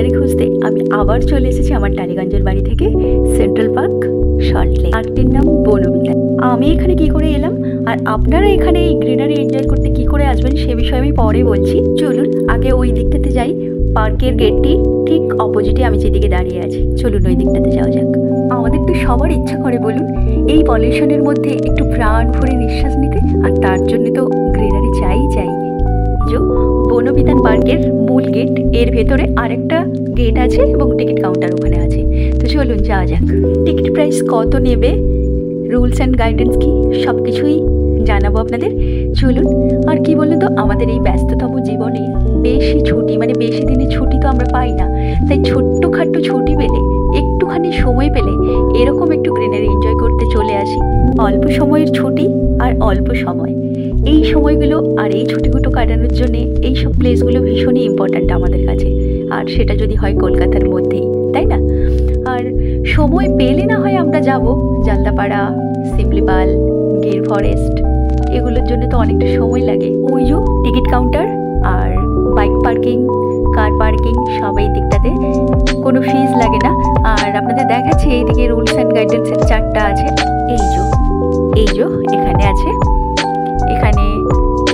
Greenery খুঁজতে আমি আবার চলে এসেছি আমার টালিগঞ্জের বাড়ি থেকে সেন্ট্রাল পার্ক সল্টলেক। পার্কটির নাম বনবিতান। আমি এখানে কি করে এলাম আর আপনারা এখানে এই গ্রিনারি এনজয় করতে কি করে আসবেন সে বিষয়ে আমি পরে বলছি। চলুন আগে ওই দিকটাতে যাই। পার্কের গেটটি ঠিক অপোজিটে আমি যেদিকে দাঁড়িয়ে আছি, চলুন ওই দিকটাতে যাওয়া যাক। আমাদের তো সবার ইচ্ছা করে বলুন এই পলিউশনের মধ্যে একটু প্রাণ ভরে নিঃশ্বাস নিতে, আর তার জন্য তো গ্রিনারি চাই। বনবিতান পার্কের মূল গেট, এর ভেতরে আরেকটা গেট আছে এবং টিকিট কাউন্টার ওখানে আছে। তো চলুন যাওয়া যাক। টিকিট প্রাইস কত নেবে, রুলস অ্যান্ড গাইডেন্স কি, সব কিছুই জানাবো আপনাদের। চলুন। আর কি বলুন তো, আমাদের এই ব্যস্ততম জীবনে বেশি ছুটি, মানে বেশি দিনের ছুটি তো আমরা পাই না, তাই ছোট্টখাট্টো ছুটি পেলে, একটুখানি সময় পেলে এরকম একটু গ্রিনারি এনজয় করতে চলে আসি। অল্প সময়ের ছুটি আর অল্প সময়, এই সময়গুলো আর এই ছুটিগুলো কাটানোর জন্য এইসব প্লেসগুলো ভীষণই ইম্পর্ট্যান্ট আমাদের কাছে। আর সেটা যদি হয় কলকাতার মধ্যেই, তাই না? আর সময় পেলে না হয় আমরা যাব জালদাপাড়া, সিমলিপাল, গির ফরেস্ট, এগুলোর জন্য তো অনেকটা সময় লাগে। ওই যে টিকিট কাউন্টার আর বাইক পার্কিং, কার পার্কিং সব এই দিকটাতে, কোনো ফিজ লাগে না। আর আপনাদের দেখাচ্ছি এইদিকে রুলস অ্যান্ড গাইডেন্সের চার্টটা আছে। এই যে এখানে আছে, এখানে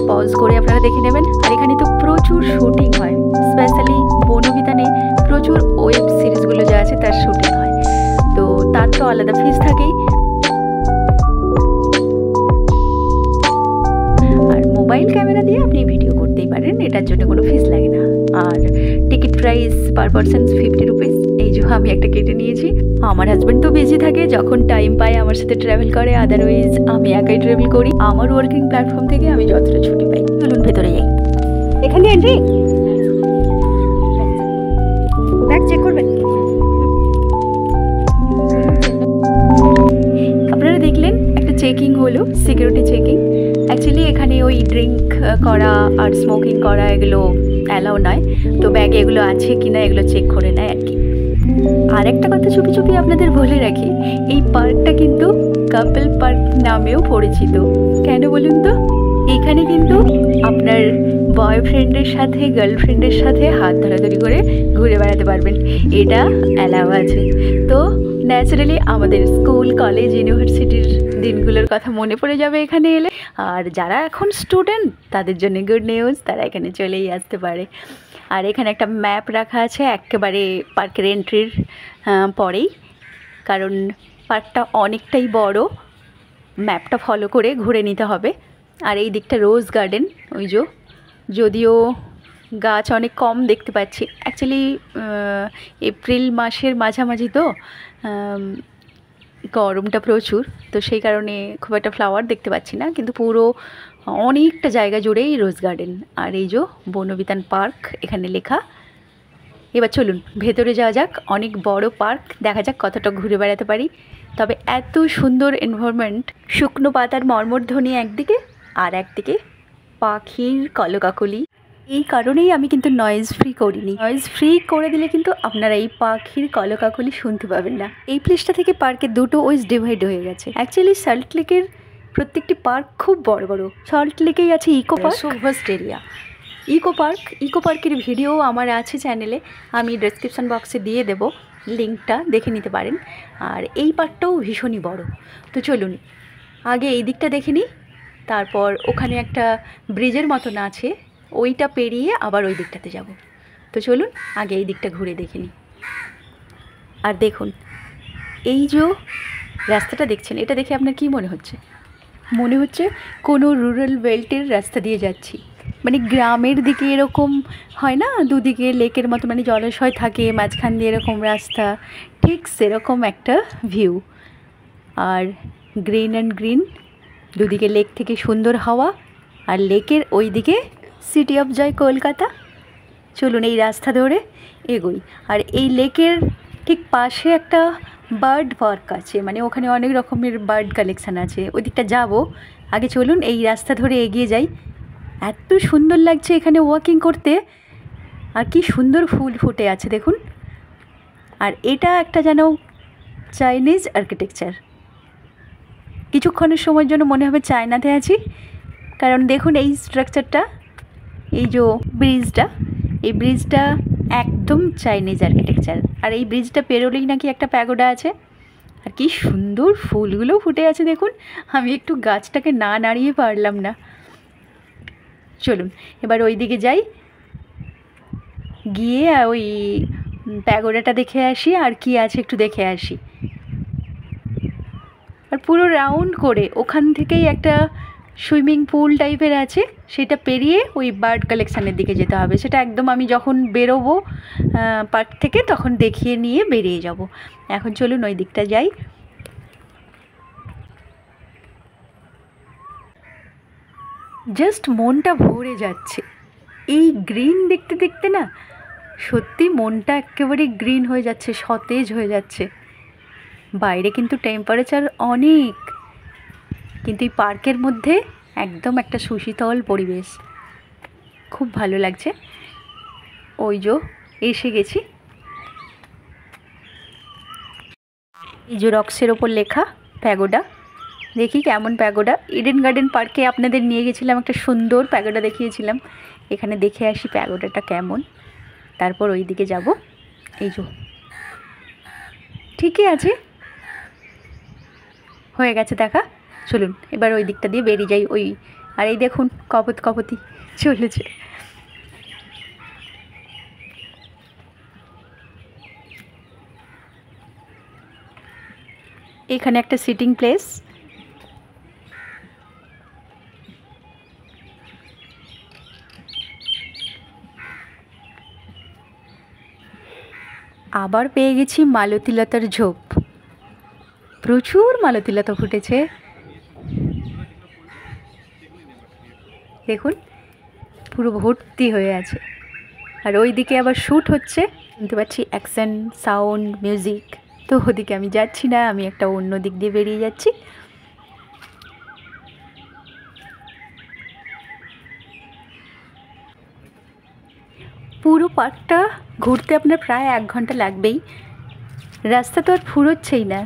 পজ করে আপনারা দেখে নেবেন। আর এখানে তো প্রচুর শুটিং হয়, স্পেশালি বনবিতানে প্রচুর ওয়েব সিরিজগুলো যা আছে তার শুটিং হয়, তো তার তো আলাদা ফিস থাকেই। আর মোবাইল ক্যামেরা দিয়ে আপনি ভিডিও করতেই পারেন, এটার জন্য কোনো ফিস লাগে না। আর ticket price per person 50 rupees. এই যে আমি একটা কেটে নিয়েছি। আমার হাজব্যান্ড তো বিজি থাকে, যখন টাইম পায় আমার সাথে ট্রাভেল করে, আদারওয়াইজ আমি একাই ট্রাভেল করি আমার ওয়ার্কিং প্ল্যাটফর্ম থেকে আমি যতটা ছুটি পাই। চলুন ভেতরে যাই। এখানে এন্ট্রি, ব্যাগ চেক করবেন। আপনারা দেখলেন একটা চেকিং হলো, সিকিউরিটি চেকিং। অ্যাকচুয়ালি এখানে ওই ড্রিঙ্ক করা আর স্মোকিং করা এগুলো অ্যালাউ নয়, তো ব্যাগে এগুলো আছে কিনা এগুলো চেক করে নেয় আর কি। আর একটা কথা চুপি চুপি আপনাদের বলে রাখি, এই পার্কটা কিন্তু কাপল পার্ক নামেও পরিচিত। কেন বলুন তো? এখানে কিন্তু আপনার বয়ফ্রেন্ডের সাথে গার্লফ্রেন্ডের সাথে হাত ধরাধরি করে ঘুরে বেড়াতে পারবেন, এটা অ্যালাউ আছে। তো ন্যাচারালি আমাদের স্কুল, কলেজ, ইউনিভার্সিটির দিনগুলোর কথা মনে পড়ে যাবে এখানে এলে। আর যারা এখন স্টুডেন্ট তাদের জন্য গুড নিউজ, তারা এখানে চলেই আসতে পারে। আর এখানে একটা ম্যাপ রাখা আছে একেবারে পার্কের এন্ট্রির পরেই, কারণ পার্কটা অনেকটাই বড়, ম্যাপটা ফলো করে ঘুরে নিতে হবে। আর এই দিকটা রোজ গার্ডেন, ওই যদিও গাছ অনেক কম দেখতে পাচ্ছি, অ্যাকচুয়ালি এপ্রিল মাসের মাঝামাঝি তো গরমটা প্রচুর, তো সেই কারণে খুব একটা ফ্লাওয়ার দেখতে পাচ্ছি না, কিন্তু পুরো অনেকটা জায়গা জুড়েই রোজ গার্ডেন। আর এই যে বনবিতান পার্ক এখানে লেখা। এবার চলুন ভেতরে যাওয়া যাক। অনেক বড় পার্ক, দেখা যাক কতটা ঘুরে বেড়াতে পারি। তবে এত সুন্দর এনভায়রনমেন্ট, শুকনো পাতার মর্মরধ্বনি একদিকে আর একদিকে পাখির কলকাকলি, এই কারণেই আমি কিন্তু নয়েজ ফ্রি করিনি। নয়েজ ফ্রি করে দিলে কিন্তু আপনারা এই পাখির কলকাকলি শুনতে পাবেন না। এই প্লেসটা থেকে পার্কের দুটো ওয়েজ ডিভাইড হয়ে গেছে। অ্যাকচুয়ালি সল্টলেকের প্রত্যেকটি পার্ক খুব বড় বড়। সল্টলেকেই আছে ইকো পার্ক, সুভাস্ট এরিয়া, ইকো পার্কের ভিডিও আমার আছে চ্যানেলে, আমি ডেসক্রিপশন বক্সে দিয়ে দেব, লিঙ্কটা দেখে নিতে পারেন। আর এই পার্কটাও ভীষণই বড়। তো চলুন আগে এই দিকটা দেখে নিই, তারপর ওখানে একটা ব্রিজের মতন আছে, ওইটা পেরিয়ে আবার ওই দিকটাতে যাব। তো চলুন আগে এই দিকটা ঘুরে দেখে নিই। আর দেখুন এই যে রাস্তাটা দেখছেন, এটা দেখে আপনার কি মনে হচ্ছে? মনে হচ্ছে কোনো রুরাল বেল্টের রাস্তা দিয়ে যাচ্ছি, মানে গ্রামের দিকে এরকম হয় না, দুদিকে লেকের মতো, মানে জলাশয় থাকে, মাঝখান দিয়ে এরকম রাস্তা, ঠিক সেরকম একটা ভিউ। আর গ্রিন অ্যান্ড গ্রিন, দুদিকে লেক থেকে সুন্দর হাওয়া, আর লেকের ওই দিকে সিটি অফ জয় কলকাতা। চলুন এই রাস্তা ধরে এগোই। আর এই লেকের ঠিক পাশে একটা বার্ড পার্ক আছে, মানে ওখানে অনেক রকমের বার্ড কালেকশান আছে, ওই দিকটা যাবো। আগে চলুন এই রাস্তা ধরে এগিয়ে যাই। এত সুন্দর লাগছে এখানে ওয়াকিং করতে, আর কি সুন্দর ফুল ফুটে আছে দেখুন। আর এটা একটা যেন চাইনিজ আর্কিটেকচার, কিছুক্ষণের সময়ের জন্য মনে হবে চায়নাতে আছি। কারণ দেখুন এই স্ট্রাকচারটা, এই যে ব্রিজটা, এই ব্রিজটা একদম চাইনিজ আর্কিটেকচার। আর এই ব্রিজটা পেরোলেই নাকি একটা প্যাগোডা আছে। আর কি সুন্দর ফুলগুলো ফুটে আছে দেখুন। আমি একটু গাছটাকে না নাড়িয়ে পারলাম না। চলুন এবার ওই দিকে যাই, গিয়ে ওই প্যাগোডাটা দেখে আসি আর কি আছে একটু দেখে আসি। আর পুরো রাউন্ড করে ওখান থেকেই একটা সুইমিং পুল টাইপের আছে, সেটা পেরিয়ে ওই বার্ড কালেকশানের দিকে যেতে হবে। সেটা একদম আমি যখন বেরোবো পার্ক থেকে তখন দেখিয়ে নিয়ে বেরিয়ে যাব। এখন চলুন ওই দিকটা যাই। জাস্ট মনটা ভরে যাচ্ছে এই গ্রিন দেখতে দেখতে, না সত্যি মনটা একেবারে গ্রিন হয়ে যাচ্ছে, সতেজ হয়ে যাচ্ছে। বাইরে কিন্তু টেম্পারেচার অনেক, কিন্তু এই পার্কের মধ্যে একদম একটা সুশীতল পরিবেশ, খুব ভালো লাগছে। ওই যে এসে গেছি, এই যে রক্সের ওপর লেখা প্যাগোডা। দেখি কেমন প্যাগোডা। ইডেন গার্ডেন পার্কে আপনাদের নিয়ে গেছিলাম, একটা সুন্দর প্যাগোডা দেখিয়েছিলাম। এখানে দেখে আসি প্যাগোডাটা কেমন, তারপর ওই দিকে যাব। এই যে ঠিকই আছে, হয়ে গেছে দেখা। চলুন এবার ওই দিকটা দিয়ে বেরিয়ে যাই। ওই আর এই দেখুন কপতি চলেছে। এখানে একটা সিটিং প্লেস, আবার পেয়ে গেছি মালতীলতার ঝোপ। প্রচুর মালতীলতা ফুটেছে দেখুন, পুরো ভর্তি হয়ে আছে। আর ওই দিকে আবার শ্যুট হচ্ছে, শুনতে পাচ্ছি অ্যাকশন সাউন্ড মিউজিক। তো ওদিকে আমি যাচ্ছি না, আমি একটা অন্য দিক দিয়ে বেরিয়ে যাচ্ছি। পুরো পার্কটা ঘুরতে আপনার প্রায় 1 ঘন্টা লাগবেই, রাস্তা তো আর ফুরোচ্ছেই না।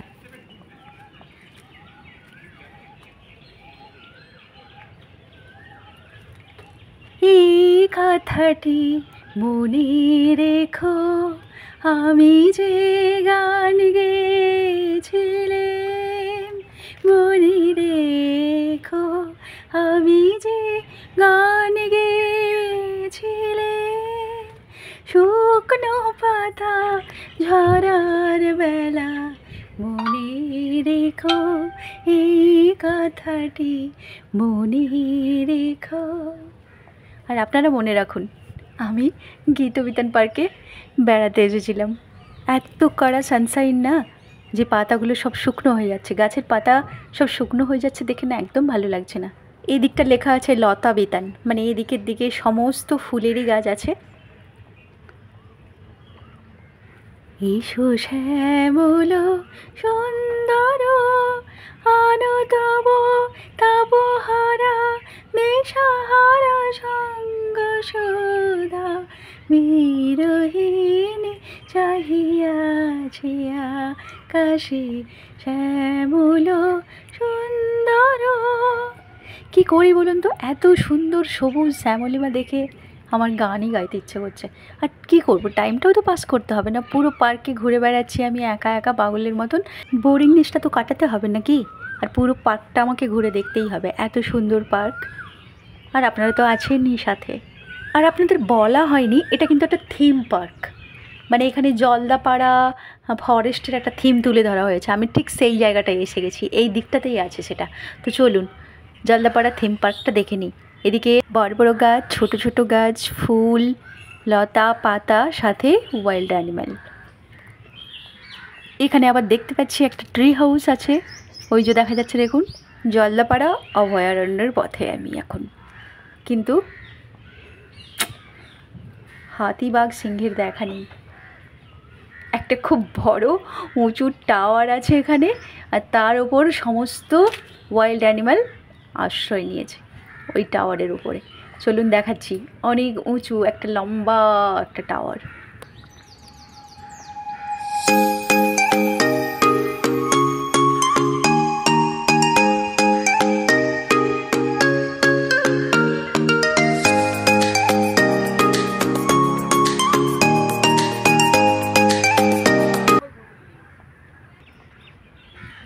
এই কথাটি মনে রেখো, আমি যে গান গেয়েছিলাম, মনে রেখো আমি যে গান গেয়েছিলাম, শুকনো পাতা ঝরার বেলা, মনে রেখো এই কথাটি মনে রেখো। আর আপনারা মনে রাখুন, আমি গীতবিতান পার্কে বেড়াতে এসেছিলাম। এত কড়া সানশাইন না, যে পাতাগুলো সব শুকনো হয়ে যাচ্ছে, গাছের পাতা সব শুকনো হয়ে যাচ্ছে দেখে না একদম ভালো লাগছে না। এই দিকটা লেখা আছে লতা বিতান, মানে এই দিকের দিকে সমস্ত ফুলেরই গাছ আছে। এসো শ্যামল সুন্দর আনো তব তব হারা নেশাহারা সঙ্গ সুধা, বিরহিণী চাহিয়াছি আকাশে শ্যামল সুন্দর। কি করি বলুন তো, এত সুন্দর সবুজ শ্যামলিমা দেখে আমার গানই গাইতে ইচ্ছে করছে। আর কি করব, টাইমটাও তো পাস করতে হবে না। পুরো পার্কে ঘুরে বেড়াচ্ছি আমি একা একা পাগলের মতন, বোরিংনেসটা তো কাটাতে হবে নাকি। আর পুরো পার্কটা আমাকে ঘুরে দেখতেই হবে, এত সুন্দর পার্ক। আর আপনারা তো আছেনই সাথে। আর আপনাদের বলা হয়নি, এটা কিন্তু একটা থিম পার্ক, মানে এখানে জলদাপাড়া ফরেস্টের একটা থিম তুলে ধরা হয়েছে। আমি ঠিক সেই জায়গাটায় এসে গেছি, এই দিকটাতেই আছে সেটা। তো চলুন জলদাপাড়া থিম পার্কটা দেখে নিই। এদিকে বড় বড় গাছ, ছোট ছোট গাছ, ফুল, লতা পাতা, সাথে ওয়াইল্ড অ্যানিম্যাল। এখানে আবার দেখতে পাচ্ছি একটা ট্রি হাউস আছে, ওই যে দেখা যাচ্ছে দেখুন। জলদাপাড়া অভয়ারণ্যের পথে আমি এখন, কিন্তু হাতি বাঘ সিংহের দেখা নেই। একটা খুব বড় উঁচু টাওয়ার আছে এখানে, আর তার ওপর সমস্ত ওয়াইল্ড অ্যানিম্যাল আশ্রয় নিয়েছে ওই টাওয়ারের উপরে। চলুন দেখাচ্ছি, অনেক উঁচু একটা লম্বা একটা টাওয়ার।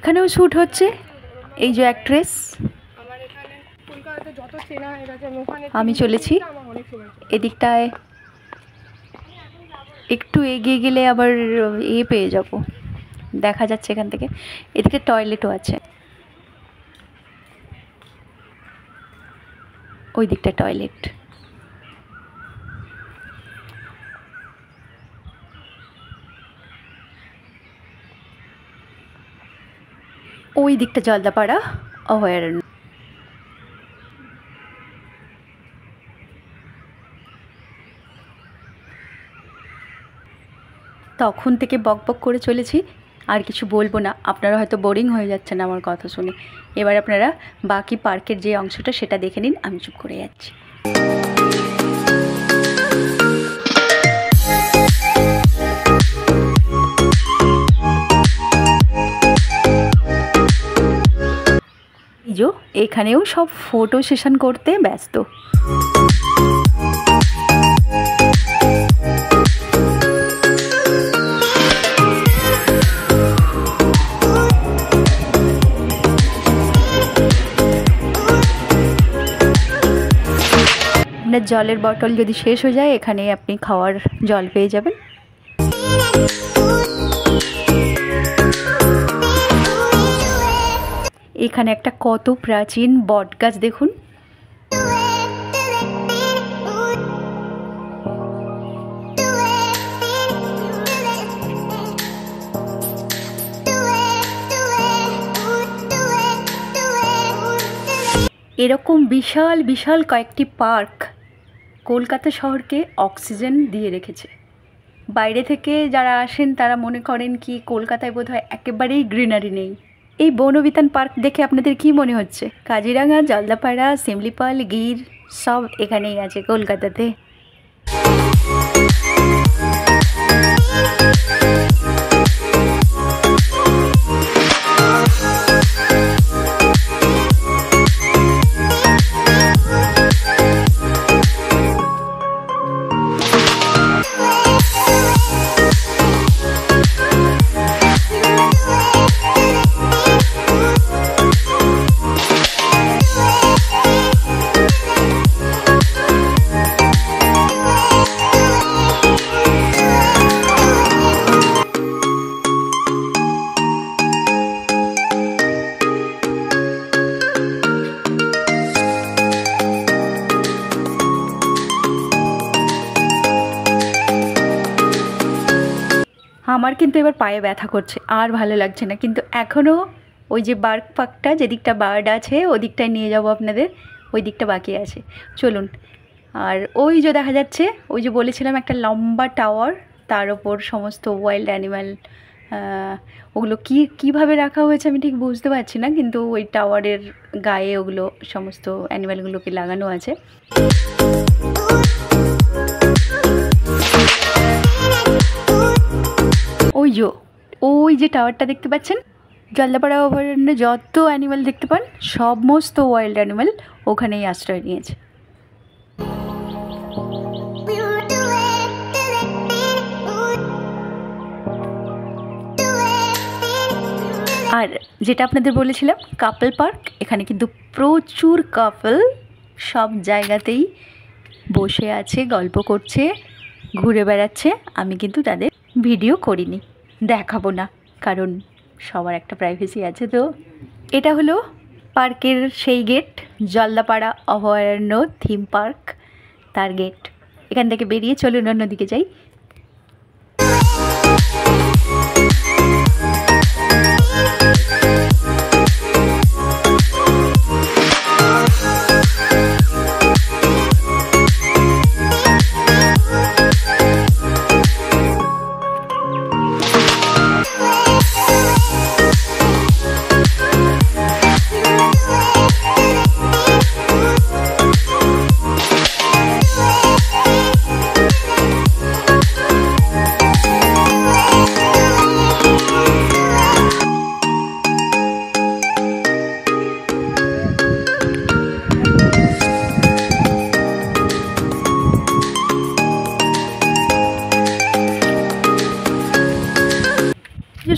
এখানেও শ্যুট হচ্ছে। এই যে অ্যাক্ট্রেস, আমি চলেছি এদিকটায়। একটু এগিয়ে গেলে আবার পেয়ে যাব, দেখা যাচ্ছে এখান থেকে। এদিকে টয়লেটও আছে, ওই দিকটা টয়লেট। ওই দিকটা জলদাপাড়া অভয়ারণ্য। তখন থেকে বক বক করে চলেছি, আর কিছু বলবো না। আপনারা হয়তো বোরিং হয়ে যাচ্ছেন আমার কথা শুনে। এবার আপনারা বাকি পার্কের যে অংশটা সেটা দেখে নিন, আমি চুপ করে যাচ্ছি। এখানেও সব ফটো সেশন করতে ব্যস্ত। আপনার জলের বটল যদি শেষ হয়ে যায়, এখানে আপনি খাওয়ার জল পেয়ে যাবেন। এখানে একটা কত প্রাচীন বট গাছ দেখুন। এরকম বিশাল বিশাল কয়েকটি পার্ক কলকাতা শহরকে অক্সিজেন দিয়ে রেখেছে। বাইরে থেকে যারা আসেন তারা মনে করেন কি কলকাতায় বোধহয় একেবারেই গ্রিনারি নেই। এই বনবিতান পার্ক দেখে আপনাদের কি মনে হচ্ছে? কাজিরাঙা, জলদাপাড়া, শিমলিপাল, গির সব এখানেই আছে কলকাতাতে। আমার কিন্তু এবার পায়ে ব্যথা করছে, আর ভালো লাগছে না। কিন্তু এখনও ওই যে বার্ক পার্কটা, যেদিকটা বার্ড আছে ওদিকটায় নিয়ে যাব আপনাদের, ওই দিকটা বাকি আছে। চলুন। আর ওই যে দেখা যাচ্ছে, ওই যে বলেছিলাম একটা লম্বা টাওয়ার, তার ওপর সমস্ত ওয়াইল্ড অ্যানিম্যাল, ওগুলো কীভাবে রাখা হয়েছে আমি ঠিক বুঝতে পারছি না, কিন্তু ওই টাওয়ারের গায়ে ওগুলো সমস্ত অ্যানিম্যালগুলোকে লাগানো আছে। ওই যে টাওয়ারটা দেখতে পাচ্ছেন, জলদাপাড়া অভয়ারণ্যে যত অ্যানিম্যাল দেখতে পান সমস্ত ওয়াইল্ড অ্যানিম্যাল ওখানেই আশ্রয় নিয়েছে। আর যেটা আপনাদের বলেছিলাম কাপল পার্ক, এখানে কিন্তু প্রচুর কাপল সব জায়গাতেই বসে আছে, গল্প করছে, ঘুরে বেড়াচ্ছে। আমি কিন্তু তাদের ভিডিও করিনি, দেখাবো না, কারণ সবার একটা প্রাইভেসি আছে। তো এটা হলো পার্কের সেই গেট, জলদাপাড়া অভয়ারণ্য থিম পার্ক, তার গেট। এখান থেকে বেরিয়ে চলুন অন্যদিকে যাই।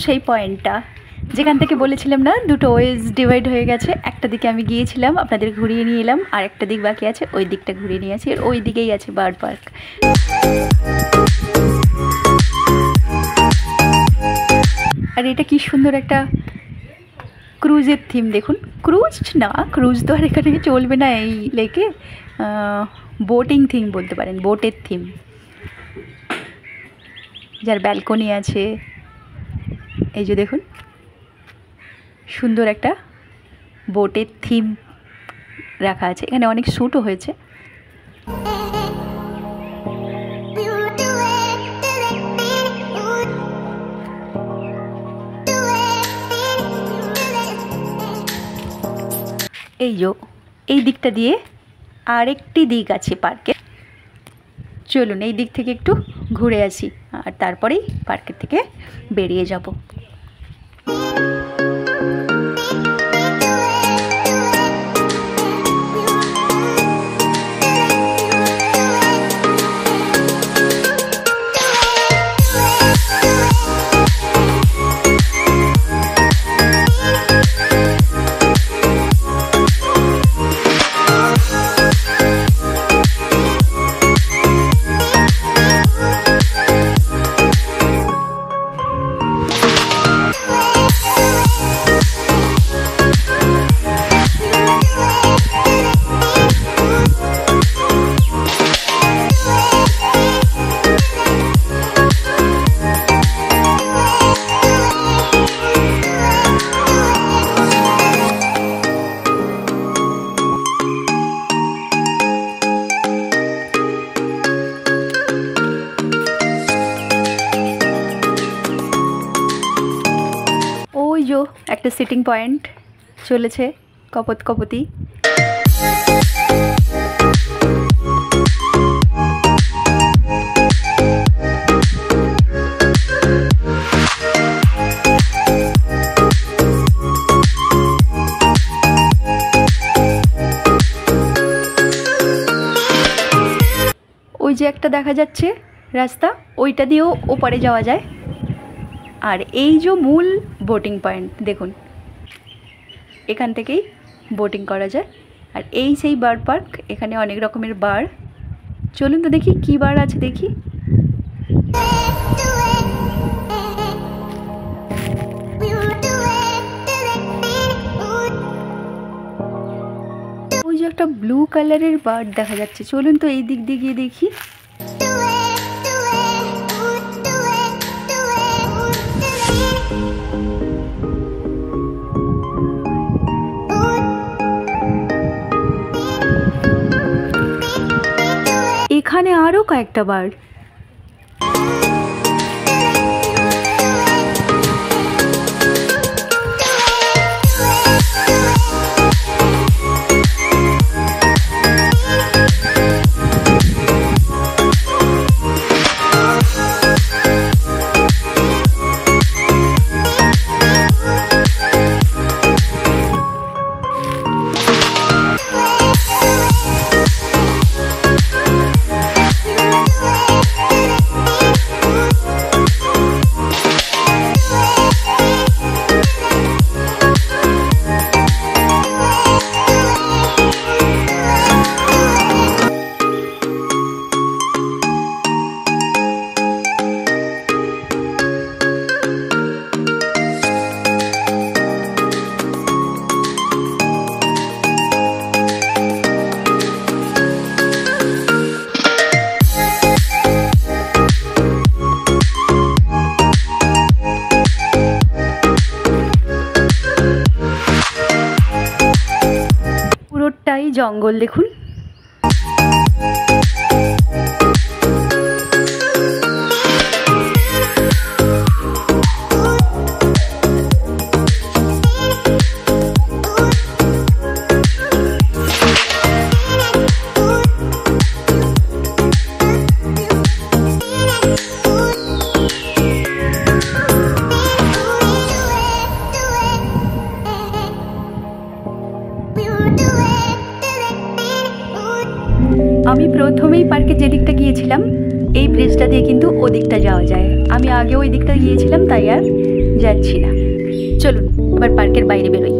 সেই পয়েন্টটা যেখান থেকে বলেছিলাম না দুটো ওয়েজ ডিভাইড হয়ে গেছে, একটা দিকে আমি গিয়েছিলাম, আপনাদের ঘুরিয়ে নিয়ে এলাম, আর একটা দিক বাকি আছে, ওই দিকটা ঘুরিয়ে নিয়ে আসি, আর ওই দিকেই আছে বার্ড পার্ক। আর এটা কি সুন্দর একটা ক্রুজের থিম দেখুন। ক্রুজ না, ক্রুজ তো আর এখানে চলবে না এই লেকে, বোটিং থিম বলতে পারেন, বোটের থিম, যার ব্যালকনি আছে। এই যে দেখুন সুন্দর একটা বোটের থিম রাখা আছে, এখানে অনেক শ্যুটও হয়েছে। এই যে এই দিকটা দিয়ে আরেকটি দিক আছে পার্কে, চলুন এই দিক থেকে একটু ঘুরে আসি, আর তারপরেই পার্কের থেকে বেরিয়ে যাব। একটা সিটিং পয়েন্ট চলেছে কপত কপতি। ওই যে একটা দেখা যাচ্ছে রাস্তা, ওইটা দিয়েও ওপারে যাওয়া যায়। আর এই যে মূল বোটিং পয়েন্ট দেখুন, এখান থেকেই বোটিং করা যায়। আর এই সেই বার্ড পার্ক, এখানে অনেক রকমের বার্ড। চলুন তো দেখি কী বার্ড আছে দেখি। ওই যে একটা ব্লু কালারের বার্ড দেখা যাচ্ছে, চলুন তো এই দিক দিয়ে গিয়ে দেখি। এখানে আরো কয়েকটা বার্ড। পুরোটাই জঙ্গল দেখুন। আমি প্রথমেই পার্কে যে দিকটা গিয়েছিলাম, এই ব্রিজটা দিয়ে কিন্তু ওদিকটা যাওয়া যায়। আমি আগে ওই দিকটা গিয়েছিলাম, তাই আর যাচ্ছি না। চলুন এবার পার্কের বাইরে বেরোই।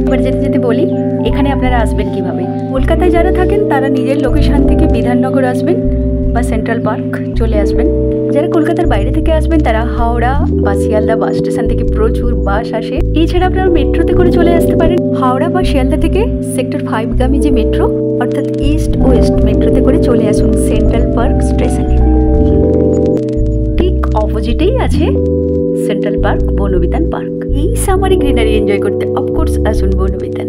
এবার যেতে যেতে বলি এখানে আপনারা আসবেন কিভাবে। কলকাতায় যারা থাকেন তারা নিজের লোকেশন থেকে বিধাননগর আসবেন বা সেন্ট্রাল পার্ক চলে আসবেন। যারা কলকাতার বাইরে থেকে আসবেন তারা হাওড়া বা শিয়ালদা বাস স্টেশন থেকে প্রচুর বাস আসে। এছাড়া আপনারা মেট্রোতে করে চলে আসতে পারেন। হাওড়া বা শিয়ালদা থেকে সেক্টর 5 গামী যে মেট্রো অর্থাৎ ইস্ট ওয়েস্ট মেট্রোতে করে চলে আসুন সেন্ট্রাল পার্ক স্টেশনে। ঠিক অপোজিটেই আছে সেন্ট্রাল পার্ক বনবিতান পার্ক। এই সামারে গ্রিনারি এনজয় করতে অফকোর্স আসুন বনবিতান।